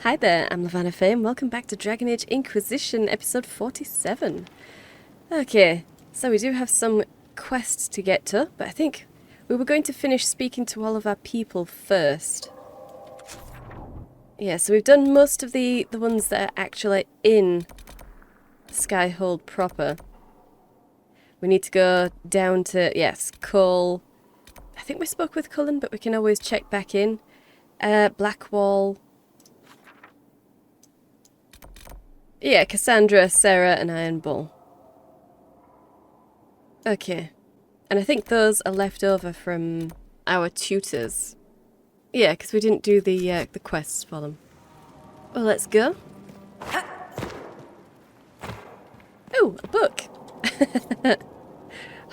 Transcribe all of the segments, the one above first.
Hi there, I'm Lavellan and welcome back to Dragon Age Inquisition, episode 47. Okay, so we do have some quests to get to, but I think we were going to finish speaking to all of our people first. Yeah, so we've done most of the ones that are actually in Skyhold proper. We need to go down to, yes, Cull. I think we spoke with Cullen, but we can always check back in. Blackwall. Yeah, Cassandra, Sarah, and Iron Bull. Okay. And I think those are left over from our tutors. Yeah, because we didn't do the quests for them. Well, let's go. Oh, a book!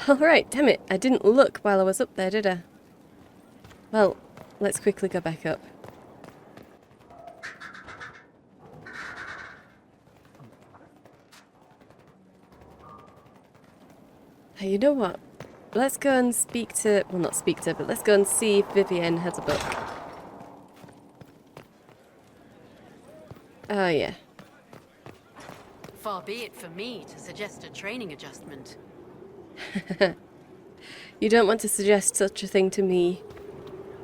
Alright, damn it. I didn't look while I was up there, did I? Well, let's quickly go back up. Hey, you know what? Let's go and speak to... Well, not speak to, but let's go and see if Vivienne has a book. Oh, yeah. Far be it for me to suggest a training adjustment. You don't want to suggest such a thing to me.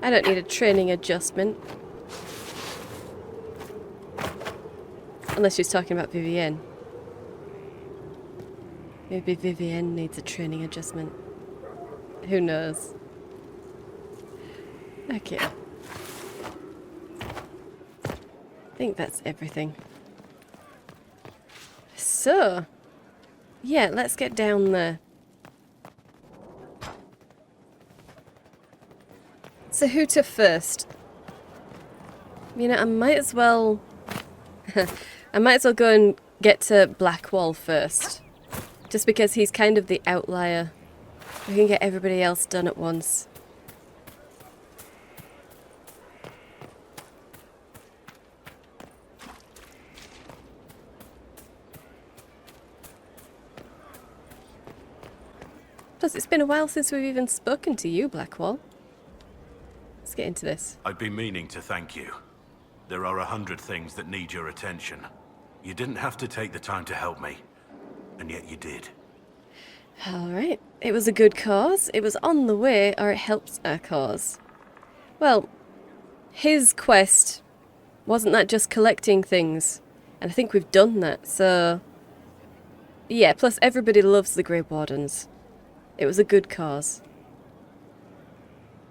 I don't need a training adjustment. Unless she's talking about Vivienne. Maybe Vivienne needs a training adjustment. Who knows? Okay. I think that's everything. So, yeah, let's get down there. So who to first? You know, I might as well go and get to Blackwall first. Just because he's kind of the outlier. We can get everybody else done at once. Plus, it's been a while since we've even spoken to you, Blackwall. Let's get into this. I've been meaning to thank you. There are 100 things that need your attention. You didn't have to take the time to help me, and yet you did. Alright, it was a good cause. It was on the way, or it helped our cause. Well, his quest, wasn't that just collecting things? And I think we've done that, so... Yeah, plus everybody loves the Grey Wardens. It was a good cause.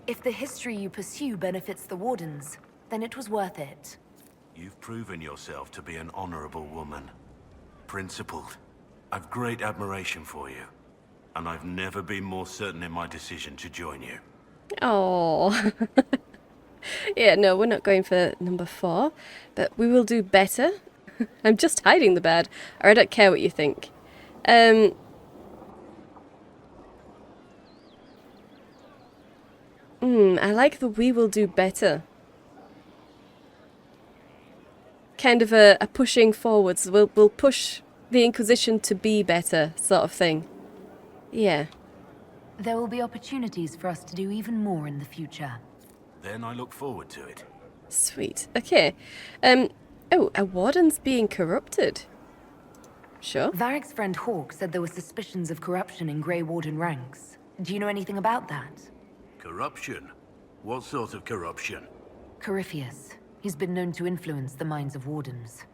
If the history you pursue benefits the Wardens, then it was worth it. You've proven yourself to be an honorable woman. Principled. I've great admiration for you. And I've never been more certain in my decision to join you. Oh. Yeah, no, we're not going for number 4. But we will do better. I'm just hiding the bad. Or I don't care what you think. I like the we will do better. Kind of a pushing forwards. We'll push the Inquisition to be better sort of thing. Yeah. There will be opportunities for us to do even more in the future. Then I look forward to it. Sweet. Okay. Oh, a warden's being corrupted. Sure. Varric's friend Hawk said there were suspicions of corruption in Grey Warden ranks. Do you know anything about that? Corruption? What sort of corruption? Corypheus. He's been known to influence the minds of Wardens.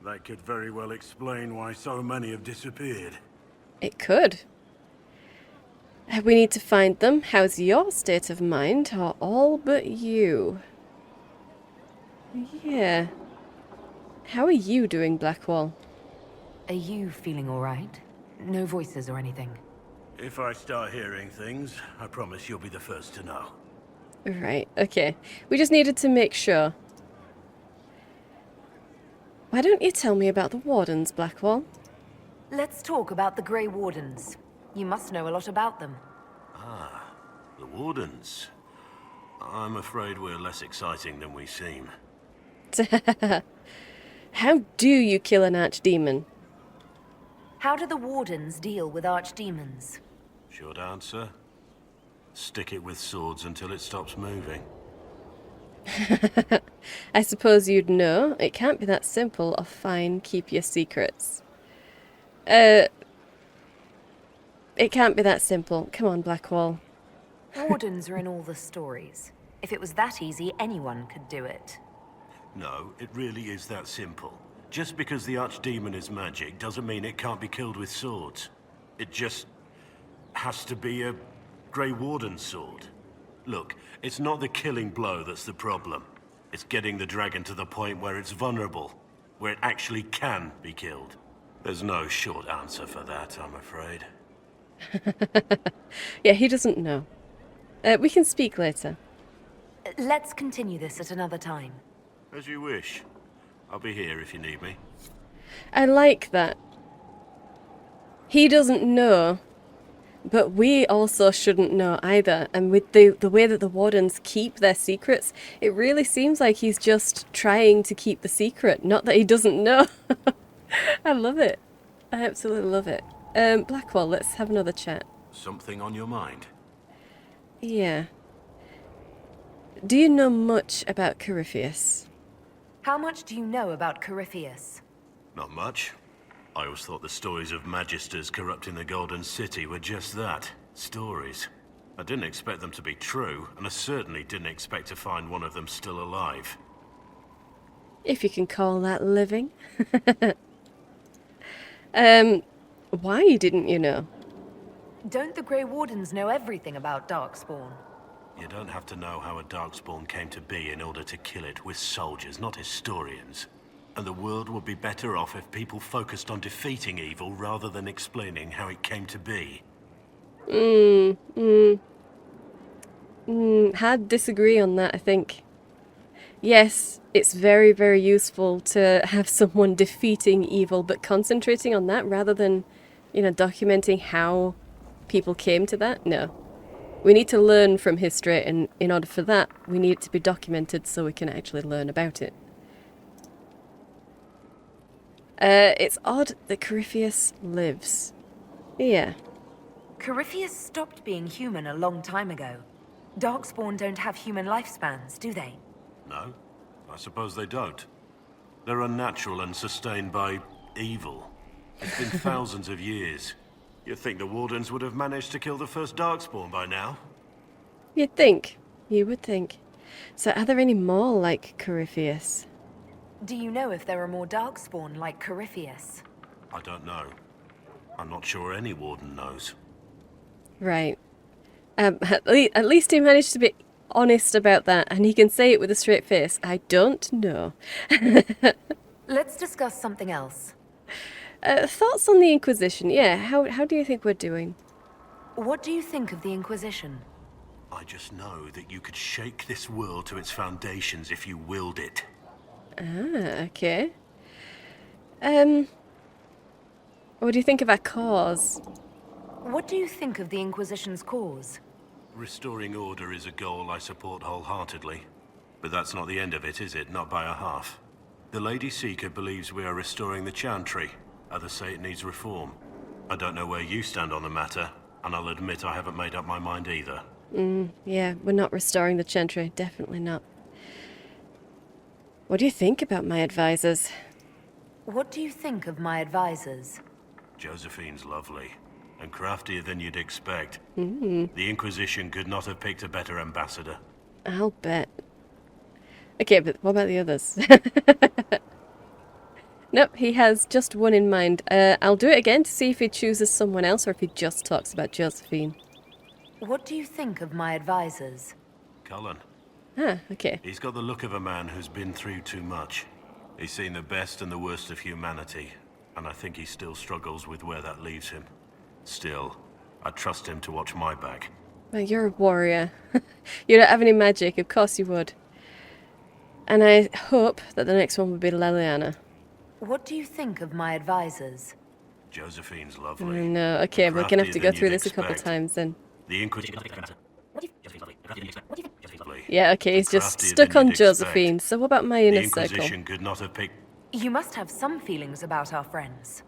That could very well explain why so many have disappeared. It could. We need to find them. How's your state of mind? Or all but you? Yeah. How are you doing, Blackwall? Are you feeling alright? No voices or anything? If I start hearing things, I promise you'll be the first to know. Right, okay. We just needed to make sure. Why don't you tell me about the Wardens, Blackwall? Let's talk about the Grey Wardens. You must know a lot about them. Ah, the Wardens. I'm afraid we're less exciting than we seem. How do you kill an archdemon? How do the Wardens deal with archdemons? Short answer? Stick it with swords until it stops moving. I suppose you'd know. It can't be that simple. Or fine, keep your secrets. It can't be that simple. Come on, Blackwall. Wardens are in all the stories. If it was that easy, anyone could do it. No, it really is that simple. Just because the Archdemon is magic doesn't mean it can't be killed with swords. It just has to be a Grey Warden sword. Look, it's not the killing blow that's the problem. It's getting the dragon to the point where it's vulnerable, where it actually can be killed. There's no short answer for that, I'm afraid. Yeah, he doesn't know. We can speak later. Let's continue this at another time. As you wish. I'll be here if you need me. I like that. He doesn't know, but we also shouldn't know either. And with the way that the Wardens keep their secrets, it really seems like he's just trying to keep the secret, not that he doesn't know. I love it. I absolutely love it. Blackwall, let's have another chat. Something on your mind? Yeah. Do you know much about Corypheus? How much do you know about Corypheus? Not much. I always thought the stories of Magisters corrupting the Golden City were just that. Stories. I didn't expect them to be true, and I certainly didn't expect to find one of them still alive. If you can call that living. Why didn't you know? Don't the Grey Wardens know everything about Darkspawn? You don't have to know how a Darkspawn came to be in order to kill it. We're soldiers, not historians. And the world would be better off if people focused on defeating evil rather than explaining how it came to be. Hard disagree on that, I think. Yes, it's very, very useful to have someone defeating evil, but concentrating on that rather than, documenting how people came to that? No. We need to learn from history, and in order for that, we need it to be documented so we can actually learn about it. It's odd that Corypheus lives. Yeah. Corypheus stopped being human a long time ago. Darkspawn don't have human lifespans, do they? No, I suppose they don't. They're unnatural and sustained by evil. It's been thousands of years. You'd think the Wardens would have managed to kill the first Darkspawn by now. You'd think. You would think. So are there any more like Corypheus? Do you know if there are more Darkspawn like Corypheus? I don't know. I'm not sure any Warden knows. Right. At least he managed to be honest about that, and he can say it with a straight face. I don't know. Let's discuss something else. Thoughts on the Inquisition? Yeah, how do you think we're doing? What do you think of the Inquisition? I just know that you could shake this world to its foundations if you willed it. Ah, okay. What do you think of our cause? What do you think of the Inquisition's cause? Restoring order is a goal I support wholeheartedly. But that's not the end of it, is it? Not by a half. The Lady Seeker believes we are restoring the Chantry. Others say it needs reform. I don't know where you stand on the matter, and I'll admit I haven't made up my mind either. Yeah, we're not restoring the Chantry. Definitely not. What do you think about my advisors? What do you think of my advisors? Josephine's lovely, and craftier than you'd expect. The Inquisition could not have picked a better ambassador. I'll bet. Okay, but what about the others? Nope, he has just one in mind. I'll do it again to see if he chooses someone else or if he just talks about Josephine. What do you think of my advisors? Cullen. Ah, okay. He's got the look of a man who's been through too much. He's seen the best and the worst of humanity, and I think he still struggles with where that leaves him. Still, I trust him to watch my back. Well, you're a warrior. You don't have any magic, of course you would. And I hope that the next one would be Lavellan. What do you think of my advisors? Josephine's lovely. No, okay, we're gonna have to go through this a couple times then. The Inquisition. Yeah, okay, he's just stuck on Josephine. So what about my The inner circle? Inquisition could not have picked You must have some feelings about our friends.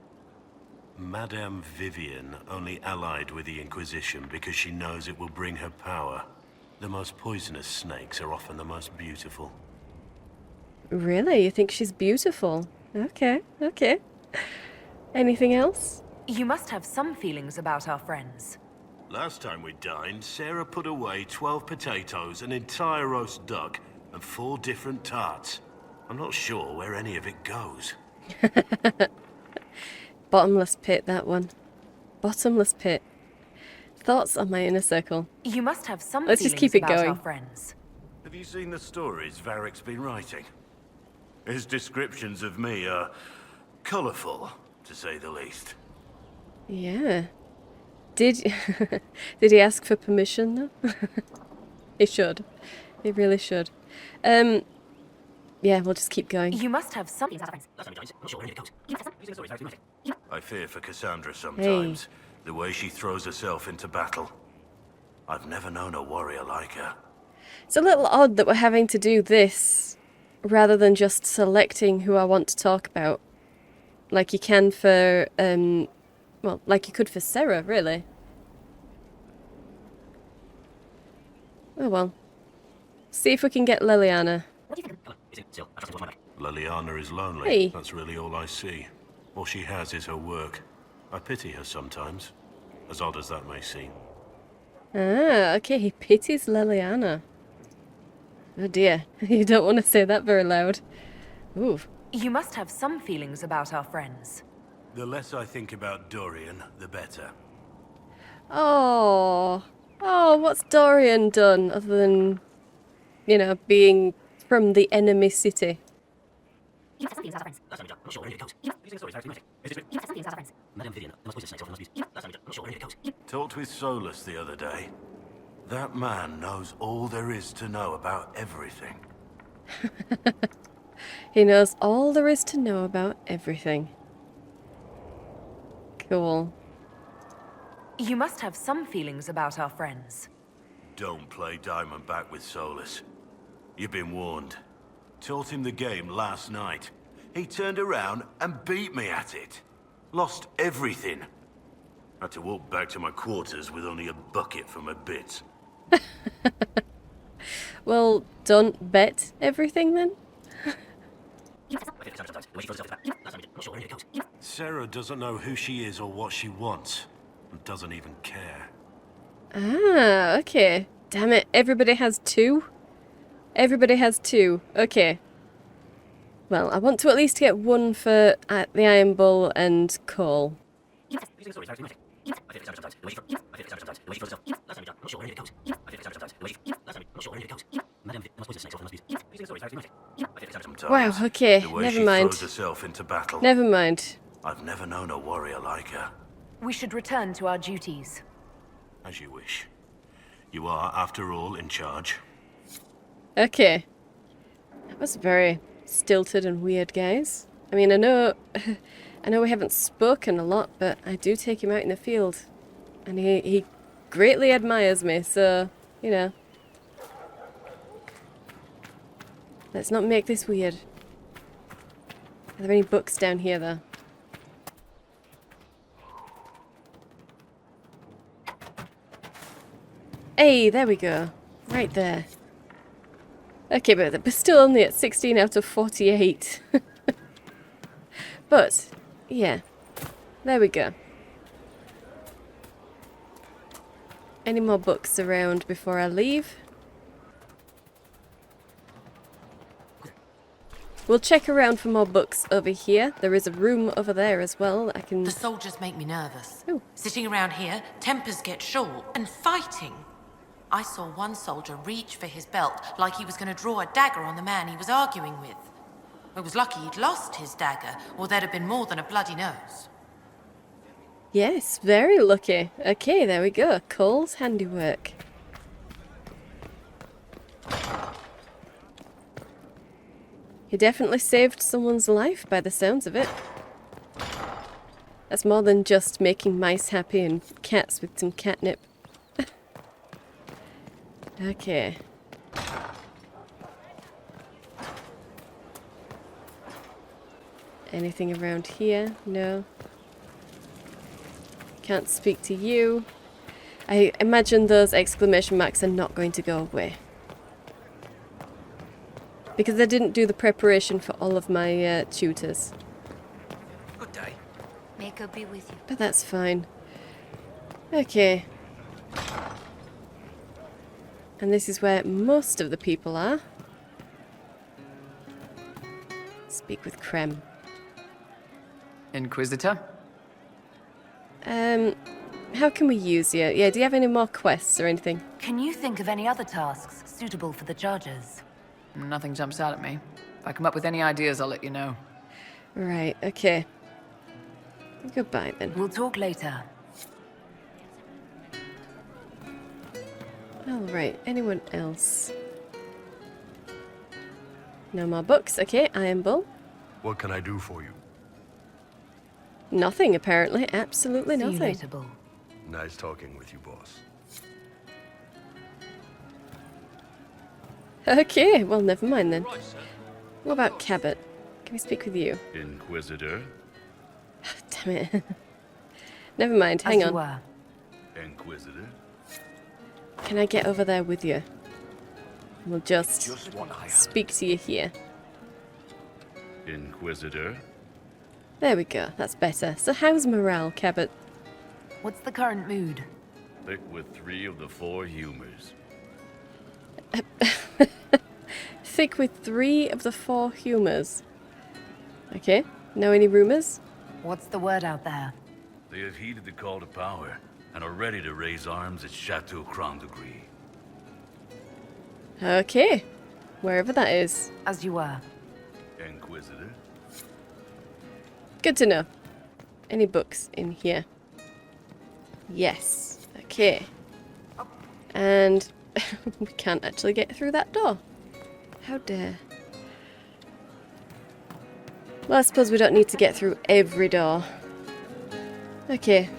Madame Vivian only allied with the Inquisition because she knows it will bring her power. the most poisonous snakes are often the most beautiful. Really? You think she's beautiful? Okay, okay. Anything else? You must have some feelings about our friends. Last time we dined, Sarah put away 12 potatoes, an entire roast duck, and 4 different tarts. I'm not sure where any of it goes. Bottomless pit, that one. Bottomless pit. Thoughts on my inner circle. You must have some Let's feelings just keep it about our going. friends. Have you seen the stories Varric's been writing? His descriptions of me are colourful, to say the least. Yeah. Did did he ask for permission though? He should. He really should. Yeah, we'll just keep going. You must have some. I fear for Cassandra sometimes, the way she throws herself into battle. I've never known a warrior like her. It's a little odd that we're having to do this rather than just selecting who I want to talk about. Like you can for, well, like you could for Sarah, really. Oh well. See if we can get Liliana. Liliana is lonely. Hey. That's really all I see. All she has is her work. I pity her sometimes, as odd as that may seem. Ah, okay, he pities Liliana. Oh dear, you don't want to say that very loud. Ooh. You must have some feelings about our friends. The less I think about Dorian, the better. Oh. Oh, what's Dorian done other than, you know, being from the enemy city? Talked with Seylis the other day. That man knows all there is to know about everything. He knows all there is to know about everything. Cool. You must have some feelings about our friends. Don't play diamond back with Seylis. You've been warned. Taught him the game last night. He turned around and beat me at it. Lost everything. Had to walk back to my quarters with only a bucket for my bits. Well, don't bet everything then? Sarah doesn't know who she is or what she wants. And doesn't even care. Ah, okay. Damn it, everybody has 2? Everybody has 2. Okay. Well, I want to at least get 1 for the Iron Bull and Cole. Wow, okay, The way never she mind. throws herself into battle. Never mind. I've never known a warrior like her. We should return to our duties. As you wish. You are, after all, in charge. Okay. That was very stilted and weird, guys. I mean, I know we haven't spoken a lot, but I do take him out in the field. And he greatly admires me, so, you know. Let's not make this weird. Are there any books down here, though? Hey, there we go. Right there. Okay, but we're still only at 16 out of 48. But, yeah. There we go. Any more books around before I leave? We'll check around for more books over here. There is a room over there as well. I can... The soldiers make me nervous. Oh. Sitting around here, tempers get short. And fighting. I saw one soldier reach for his belt like he was going to draw a dagger on the man he was arguing with. It was lucky he'd lost his dagger, or there'd have been more than a bloody nose. Yes, very lucky. Okay, there we go. Cole's handiwork. You definitely saved someone's life by the sounds of it. That's more than just making mice happy and cats with some catnip. Okay. Anything around here? No. Can't speak to you. I imagine those exclamation marks are not going to go away. Because I didn't do the preparation for all of my tutors. Good day. May God be with you. But that's fine. Okay. And this is where most of the people are. Speak with Krem. Inquisitor? How can we use you? Yeah, do you have any more quests or anything? Can you think of any other tasks suitable for the chargers? Nothing jumps out at me. If I come up with any ideas, I'll let you know. Right, okay. Goodbye then. We'll talk later. Alright, anyone else? No more books. Okay, Iron Bull. What can I do for you? Nothing, apparently. Absolutely See you nothing. later, Bull. Nice talking with you, boss. Okay, well, never mind then. What about Cabot? Can we speak with you? Inquisitor? Damn it. Never mind, As hang you on. were. Inquisitor? Can I get over there with you? We'll just what I speak to you here. Inquisitor? There we go, that's better. So how's morale, Cabot? What's the current mood? Thick with 3 of the 4 humors. Thick with 3 of the 4 humours. Okay, know any rumours? What's the word out there? They have heeded the call to power and are ready to raise arms at Chateau Crown de Gris. Okay, wherever that is. As you were. Inquisitor? Good to know. Any books in here? Yes. Okay. And we can't actually get through that door. How dare. Well, I suppose we don't need to get through every door. Okay.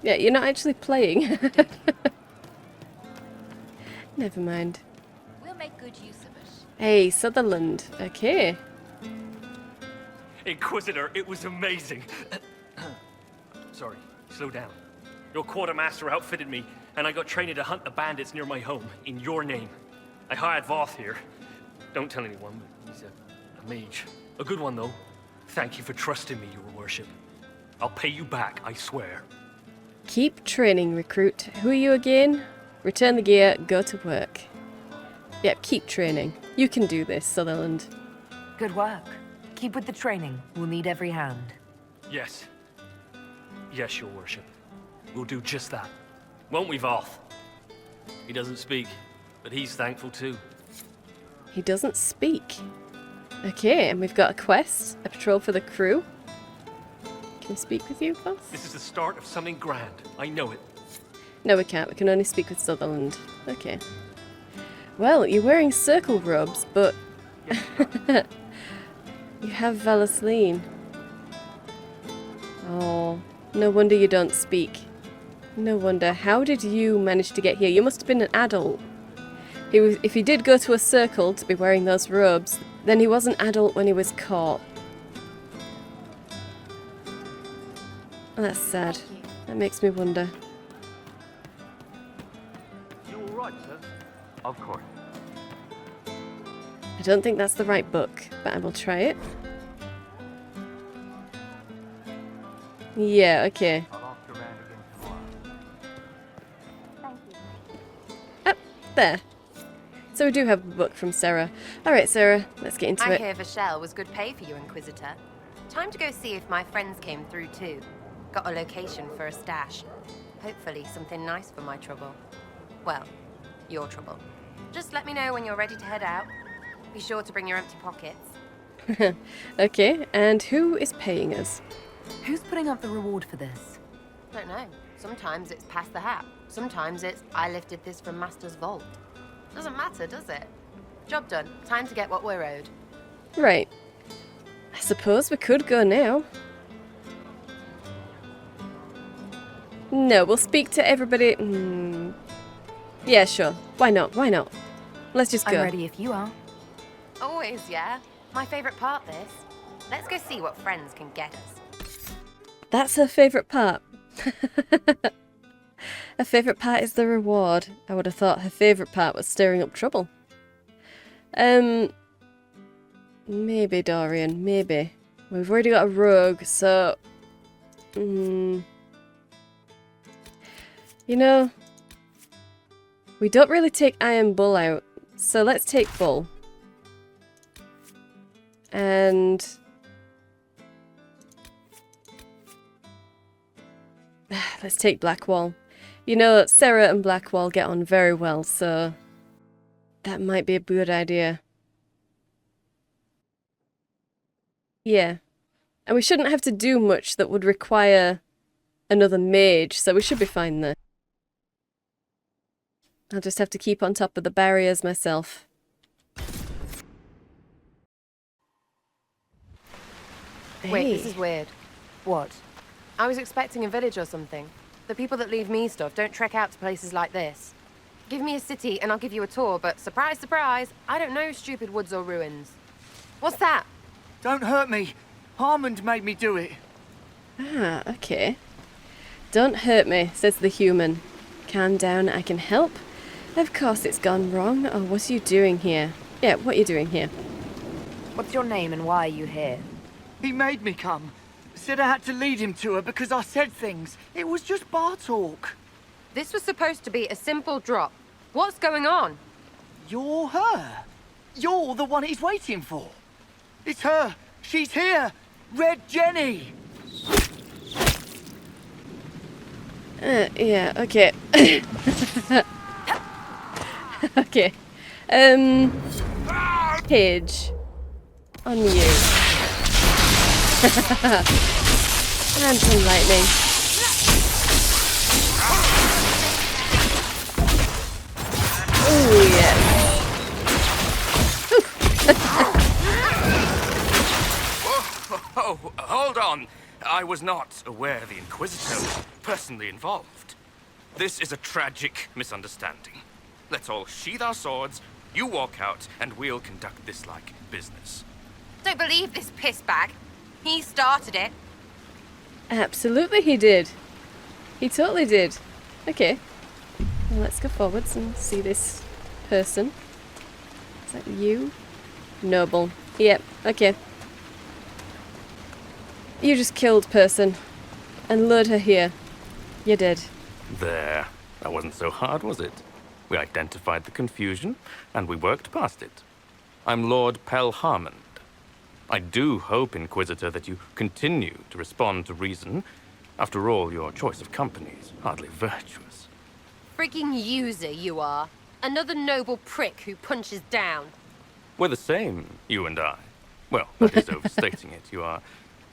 Yeah, you're not actually playing. Never mind. We'll make good use of it. Hey, Sutherland. Okay. Inquisitor, it was amazing. Sorry, slow down. Your quartermaster outfitted me, and I got training to hunt the bandits near my home, in your name. I hired Voth here. Don't tell anyone, but he's a mage. A good one, though. Thank you for trusting me, your worship. I'll pay you back, I swear. Keep training, recruit. Who are you again? Return the gear, go to work. Yep, keep training. You can do this, Sutherland. Good work. Keep with the training. We'll need every hand. Yes. Yes, your worship. We'll do just that. Won't we, Voth? He doesn't speak, but he's thankful too. He doesn't speak. Okay, and we've got a quest, a patrol for the crew. Can we speak with you, boss? This is the start of something grand. I know it. No, we can't. We can only speak with Sutherland. Okay. Well, you're wearing circle robes, but you have Valasleen. Oh, no wonder you don't speak. No wonder. How did you manage to get here? You must have been an adult. If he did go to a circle to be wearing those robes, then he was an adult when he was caught. Oh, that's sad. That makes me wonder. You all right, sir? Of course. I don't think that's the right book, but I will try it. Yeah, okay. Up there. So we do have a book from Sarah. Alright, Sarah, let's get into I it. hear Vashel was good pay for you, Inquisitor. Time to go see if my friends came through too. Got a location for a stash. Hopefully something nice for my trouble. Well, your trouble. Just let me know when you're ready to head out. Be sure to bring your empty pockets. Okay, and who is paying us? Who's putting up the reward for this? Don't know. Sometimes it's pass the hat. Sometimes it's I lifted this from Master's vault. Doesn't matter, does it? Job done. Time to get what we're owed. Right. I suppose we could go now. No, we'll speak to everybody. Yeah, sure. Why not? Why not? Let's just go. I'm ready if you are. Always, yeah. My favorite part, this. Let's go see what friends can get us. That's her favourite part. Her favourite part is the reward. I would have thought her favourite part was stirring up trouble. Maybe, Dorian, maybe. We've already got a rogue, so... You know... We don't really take Iron Bull out, so let's take Bull. And... let's take Blackwall. You know, Sarah and Blackwall get on very well, so... that might be a good idea. Yeah. And we shouldn't have to do much that would require another mage, so we should be fine there. I'll just have to keep on top of the barriers myself. Wait, this Hey. is weird. What? I was expecting a village or something. The people that leave me stuff don't trek out to places like this. Give me a city and I'll give you a tour, but surprise, surprise, I don't know stupid woods or ruins. What's that? Don't hurt me. Harmond made me do it. Ah, okay. Don't hurt me, says the human. Calm down, I can help. Of course it's gone wrong. Oh, what are you doing here? Yeah, what are you doing here? What's your name and why are you here? He made me come. Said I had to lead him to her because I said things. It was just bar talk. This was supposed to be a simple drop. What's going on? You're her. You're the one he's waiting for. It's her. She's here. Red Jenny. Yeah, okay. Okay. Pidge. On you. And some lightning. Oh, yeah. Oh, hold on. I was not aware the Inquisitor was personally involved. This is a tragic misunderstanding. Let's all sheath our swords, you walk out, and we'll conduct this like business. Don't believe this pissbag. He started it. Absolutely he did. He totally did. Okay. Well, let's go forwards and see this person. Is that you? Noble. Yep, okay. You just killed person and lured her here. You're dead. There. That wasn't so hard, was it? We identified the confusion, and we worked past it. I'm Lord Pel Harmond. I do hope, Inquisitor, that you continue to respond to reason. After all, your choice of company is hardly virtuous. Freaking user you are. Another noble prick who punches down. We're the same, you and I. Well, that is overstating it. You are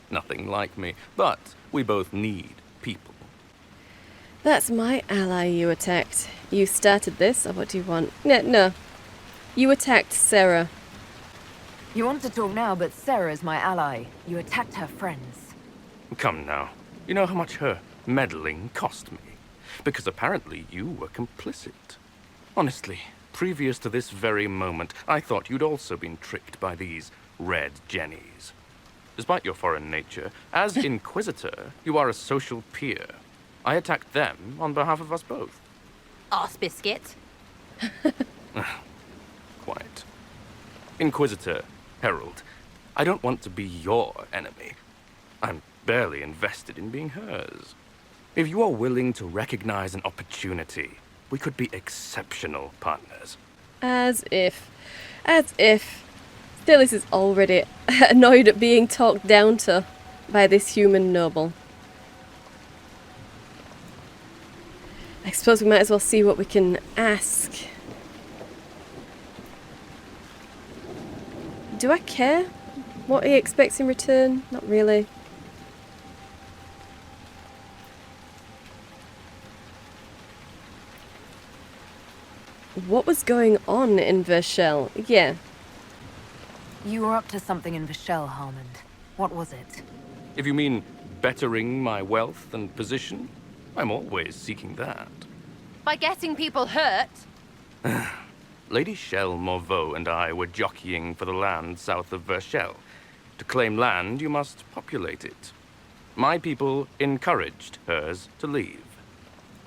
nothing like me, but we both need people. That's my ally you attacked. You started this, or what do you want? No. You attacked Sarah. You want to talk now, but Sarah's my ally. You attacked her friends. Come now. You know how much her meddling cost me? Because apparently you were complicit. Honestly, previous to this very moment, I thought you'd also been tricked by these red jennies. Despite your foreign nature, as Inquisitor, you are a social peer. I attacked them on behalf of us both. Arse biscuit. Quite. Inquisitor, Herald, I don't want to be your enemy. I'm barely invested in being hers. If you are willing to recognize an opportunity, we could be exceptional partners. As if. Seylis is already annoyed at being talked down to by this human noble. I suppose we might as well see what we can ask. Do I care what he expects in return? Not really. What was going on in Vershel? Yeah. You were up to something in Vishel, Harmond. What was it? If you mean bettering my wealth and position, I'm always seeking that. By getting people hurt. Lady Shell Morveau and I were jockeying for the land south of Vershel. To claim land, you must populate it. My people encouraged hers to leave.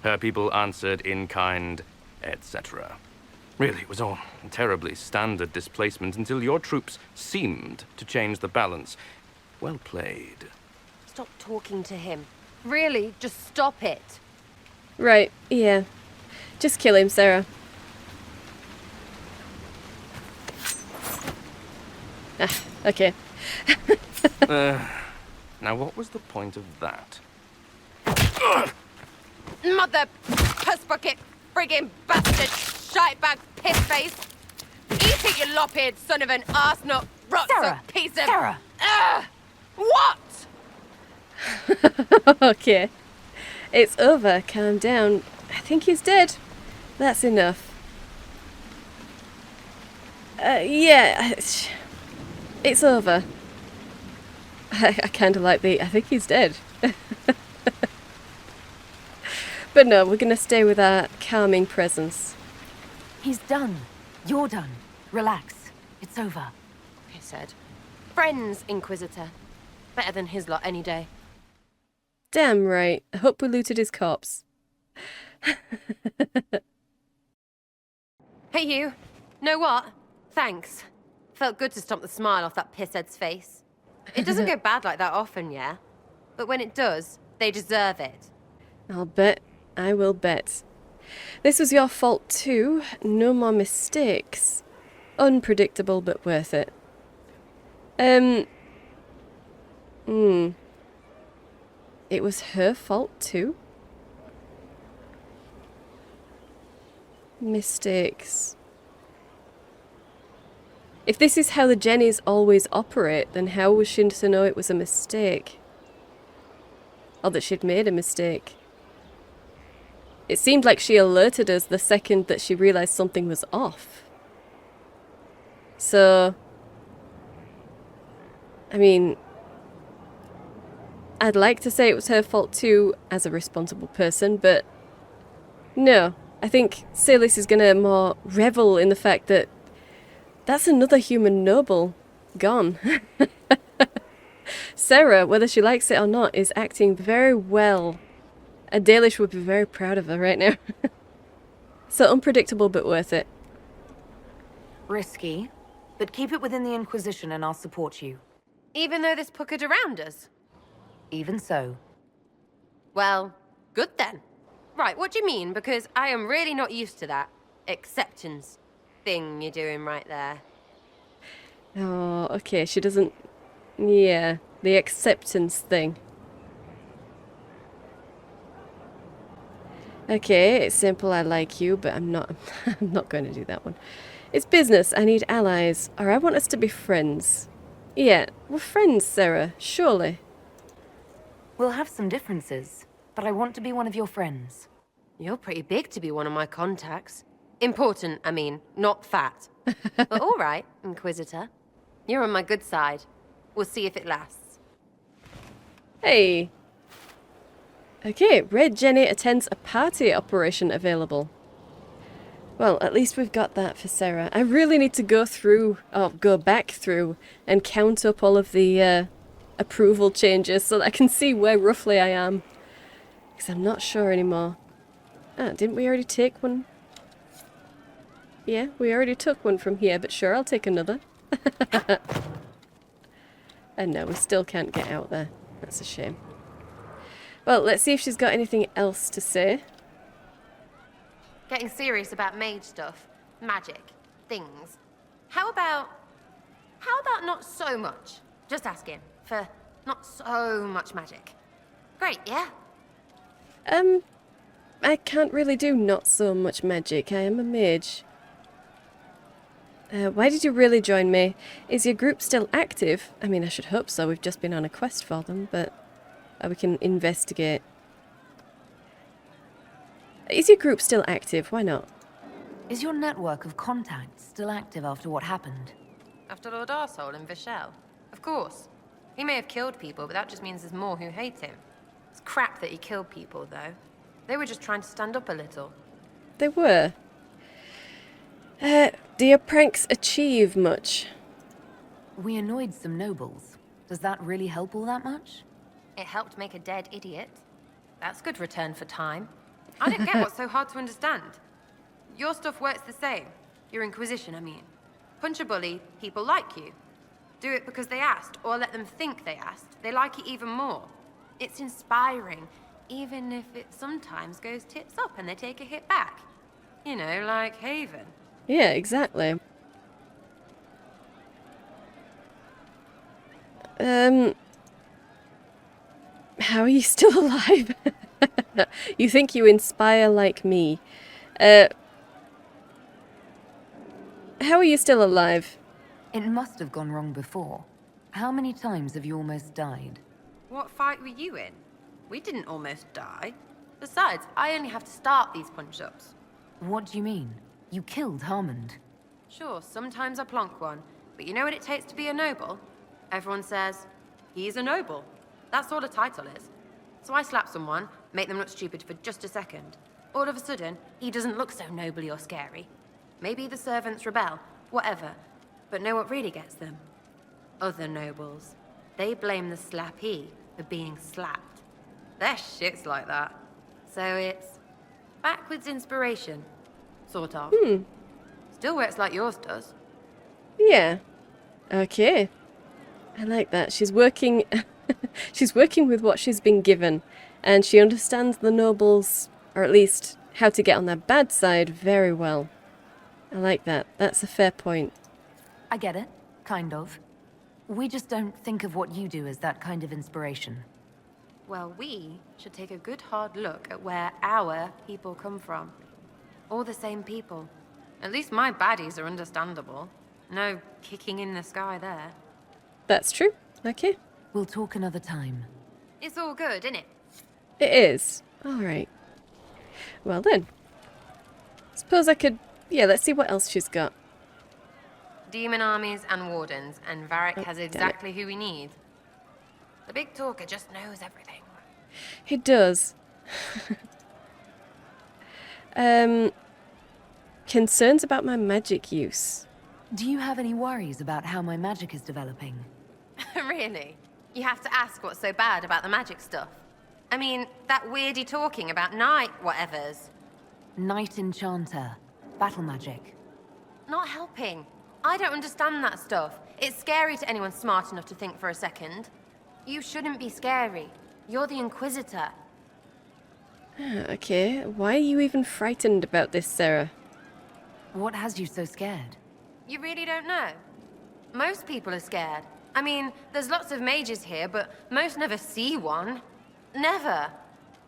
Her people answered in kind, etc. Really, it was all terribly standard displacement until your troops seemed to change the balance. Well played. Stop talking to him. Really, just stop it. Right, yeah. Just kill him, Sarah. Ah, okay. Now what was the point of that? Mother puss bucket, friggin' bastard, shitebag, piss face. Eat it, you lop-eared son of an arsenal, Sarah, piece of... Sarah! What? Okay. It's over. Calm down. I think he's dead. That's enough. Yeah. It's over. I kind of like the... I think he's dead. But no, we're going to stay with our calming presence. He's done. You're done. Relax. It's over. He said. Friends, Inquisitor. Better than his lot any day. Damn right. I hope we looted his corpse. Hey you. Know what? Thanks. Felt good to stomp the smile off that pisshead's face. It doesn't go bad like that often, yeah? But when it does, they deserve it. I'll bet. I will bet. This was your fault too. No more mistakes. Unpredictable but worth it. It was her fault too? Mistakes. If this is how the Jennies always operate, then how was she to know it was a mistake? Or that she'd made a mistake? It seemed like she alerted us the second that she realised something was off. So... I mean... I'd like to say it was her fault too, as a responsible person, but... No. I think Seylis is gonna more revel in the fact that that's another human noble gone. Sarah, whether she likes it or not, is acting very well. A Dalish would be very proud of her right now. So unpredictable but worth it. Risky, but keep it within the Inquisition and I'll support you. Even though this puckered around us? Even so. Well, good then. Right, what do you mean? Because I am really not used to that acceptance thing you're doing right there. Oh, okay, she doesn't... Yeah, the acceptance thing. Okay, it's simple, I like you, but I'm not I'm not going to do that one. It's business, I need allies, or I want us to be friends. Yeah, we're friends, Sarah, surely. We'll have some differences, but I want to be one of your friends. You're pretty big to be one of my contacts. Important, I mean, not fat. But all right, Inquisitor. You're on my good side. We'll see if it lasts. Hey. Okay, Red Jenny attends a party operation available. Well, at least we've got that for Sarah. I really need to go through, or go back through, and count up all of the approval changes so that I can see where roughly I am. Because I'm not sure anymore. Ah, didn't we already take one? Yeah, we already took one from here, but sure, I'll take another. And no, we still can't get out there. That's a shame. Well, let's see if she's got anything else to say. Getting serious about mage stuff, magic, things. How about not so much? Just asking for not so much magic. Great, yeah? I can't really do not so much magic. I am a mage. Why did you really join me? Is your group still active? I mean, I should hope so. We've just been on a quest for them, but we can investigate. Is your group still active? Why not? Is your network of contacts still active after what happened? After Lord Arsehole and Vishal? Of course. He may have killed people, but that just means there's more who hate him. It's crap that he killed people, though. They were just trying to stand up a little. They were. Do your pranks achieve much? We annoyed some nobles. Does that really help all that much? It helped make a dead idiot. That's good return for time. I don't get what's so hard to understand. Your stuff works the same. Your Inquisition, I mean. Punch a bully, people like you. Do it because they asked, or let them think they asked. They like it even more. It's inspiring, even if it sometimes goes tits up and they take a hit back. You know, like Haven. Yeah, exactly. How are you still alive? You think you inspire like me. How are you still alive? It must have gone wrong before. How many times have you almost died? What fight were you in? We didn't almost die. Besides, I only have to start these punch-ups. What do you mean? You killed Harmond. Sure, sometimes I plonk one, but you know what it takes to be a noble? Everyone says, he's a noble. That's all a title is. So I slap someone, make them look stupid for just a second. All of a sudden, he doesn't look so nobly or scary. Maybe the servants rebel, whatever. But know what really gets them? Other nobles. They blame the slappee for being slapped. Their shit's like that. So it's backwards inspiration. Sort of. Still works like yours does. Yeah. Okay. I like that. She's working she's working with what she's been given, and she understands the nobles, or at least how to get on their bad side, very well. I like that. That's a fair point. I get it. Kind of. We just don't think of what you do as that kind of inspiration. Well, we should take a good hard look at where our people come from. All the same people. At least my baddies are understandable. No kicking in the sky there. That's true. Okay. We'll talk another time. It's all good, isn't it? It is. Alright. Well then. Suppose I could... Yeah, let's see what else she's got. Demon armies and wardens, and Varric has exactly who we need. The big talker just knows everything. He does. Concerns about my magic use. Do you have any worries about how my magic is developing? Really? You have to ask what's so bad about the magic stuff. I mean, that weirdy talking about night whatevers. Night Enchanter. Battle magic. Not helping. I don't understand that stuff. It's scary to anyone smart enough to think for a second. You shouldn't be scary. You're the Inquisitor. Okay, why are you even frightened about this, Sarah? What has you so scared? You really don't know? Most people are scared. I mean, there's lots of mages here, but most never see one. Never.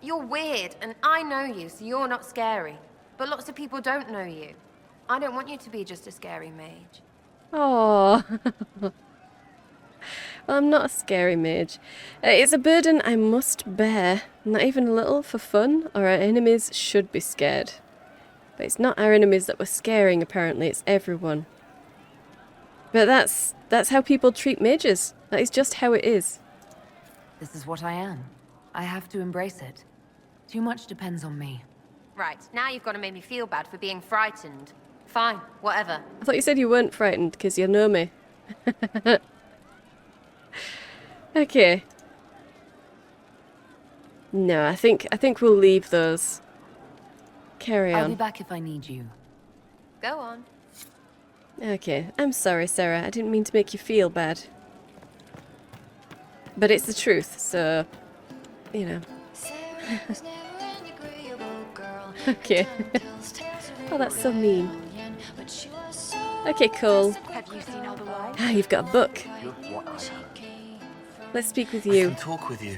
You're weird, and I know you, so you're not scary. But lots of people don't know you. I don't want you to be just a scary mage. Oh. Well, I'm not a scary mage. It's a burden I must bear, not even a little for fun, or our enemies should be scared. But it's not our enemies that we're scaring, apparently, it's everyone. But that's how people treat mages. That is just how it is. This is what I am. I have to embrace it. Too much depends on me. Right, now you've got to make me feel bad for being frightened. Fine, whatever. I thought you said you weren't frightened, because you know me. Okay. No, I think we'll leave those. Carry on. I'll be back if I need you. Go on. Okay, I'm sorry, Sarah. I didn't mean to make you feel bad. But it's the truth, so... You know. Okay. Oh, that's so mean. Okay, cool. Have you seen otherwise? Ah, you've got a book. Let's speak with you. I can talk with you.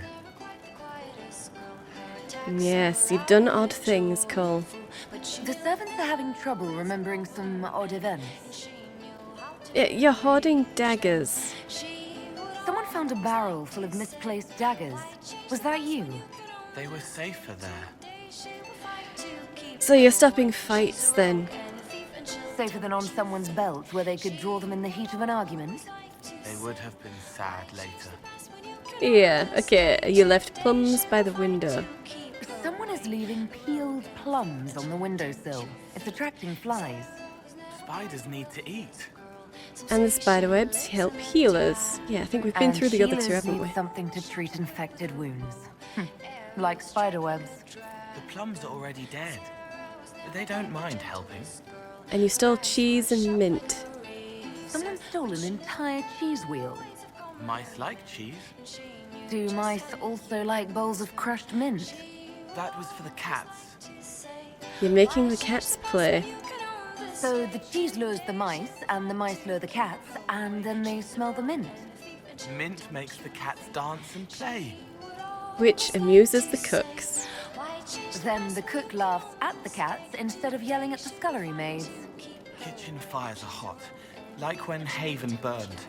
Yes, you've done odd things, Cole. The servants are having trouble remembering some odd events. You're hoarding daggers. Someone found a barrel full of misplaced daggers. Was that you? They were safer there. So you're stopping fights, then? Safer than on someone's belt, where they could draw them in the heat of an argument? They would have been sad later. Yeah, okay. You left plums by the window. Someone is leaving peeled plums on the windowsill. It's attracting flies. Spiders need to eat. And the spiderwebs help healers. Yeah, I think we've been through the other two, haven't we? Something to treat infected wounds. Like spiderwebs. The plums are already dead. They don't mind helping. And you stole cheese and mint. Someone stole an entire cheese wheel. Mice like cheese. Do mice also like bowls of crushed mint? That was for the cats. You're making the cats play. So the cheese lures the mice, and the mice lure the cats, and then they smell the mint. Mint makes the cats dance and play. Which amuses the cooks. Then the cook laughs at the cats instead of yelling at the scullery maids. Kitchen fires are hot, like when Haven burned.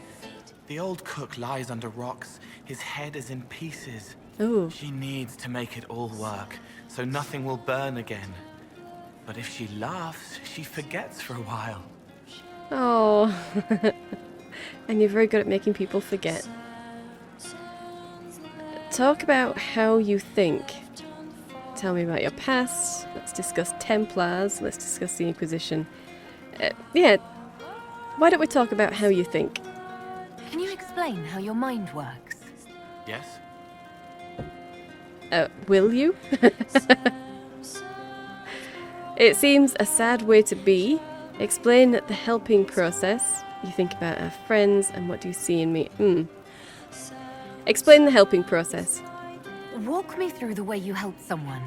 The old cook lies under rocks. His head is in pieces. Ooh. She needs to make it all work, so nothing will burn again. But if she laughs, she forgets for a while. Oh. And you're very good at making people forget. Talk about how you think. Tell me about your past. Let's discuss Templars. Let's discuss the Inquisition. Yeah. Why don't we talk about how you think? Can you explain how your mind works? Yes? Will you? It seems a sad way to be. Explain the helping process. You think about our friends and what do you see in me? Explain the helping process. Walk me through the way you help someone.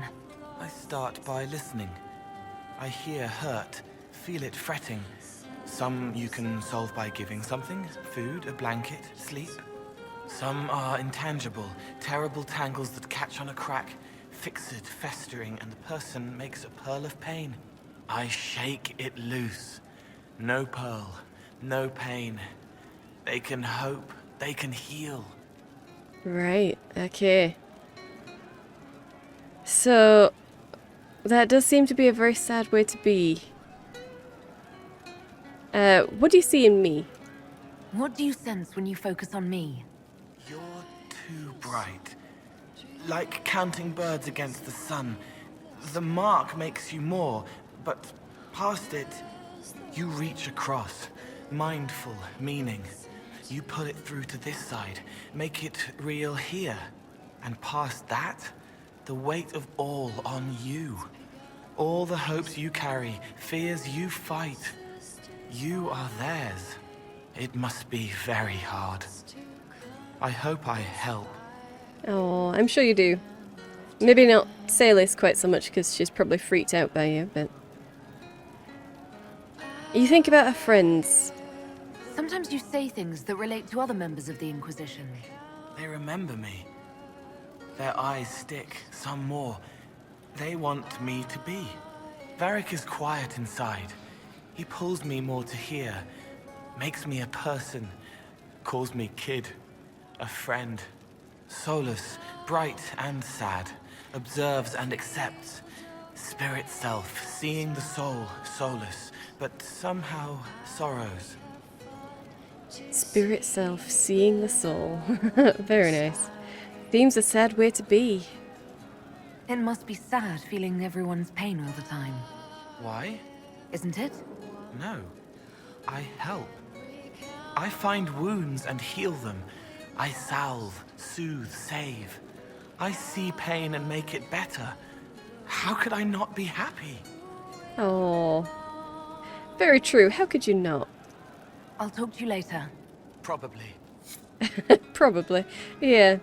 I start by listening. I hear hurt, feel it fretting. Some you can solve by giving something, food, a blanket, sleep. Some are intangible, terrible tangles that catch on a crack, fixed, festering, and the person makes a pearl of pain. I shake it loose. No pearl, no pain. They can hope, they can heal. Right, okay. So, that does seem to be a very sad way to be. What do you see in me? What do you sense when you focus on me? You're too bright. Like counting birds against the sun. The mark makes you more, but past it, you reach across. Mindful, meaning. You pull it through to this side, make it real here. And past that, the weight of all on you. All the hopes you carry, fears you fight. You are theirs. It must be very hard. I hope I help. Oh, I'm sure you do. Maybe not Seylis quite so much because she's probably freaked out by you, but... You think about her friends. Sometimes you say things that relate to other members of the Inquisition. They remember me. Their eyes stick, some more. They want me to be. Varric is quiet inside. He pulls me more to hear, makes me a person, calls me kid, a friend. Soulless, bright and sad, observes and accepts. Spirit self, seeing the soul, soulless, but somehow sorrows. Spirit self, seeing the soul. Very nice. Seems a sad way to be. It must be sad feeling everyone's pain all the time. Why? Isn't it? No. I help. I find wounds and heal them. I salve, soothe, save. I see pain and make it better. How could I not be happy? Oh, very true. How could you not? I'll talk to you later. Probably. Probably. Yeah.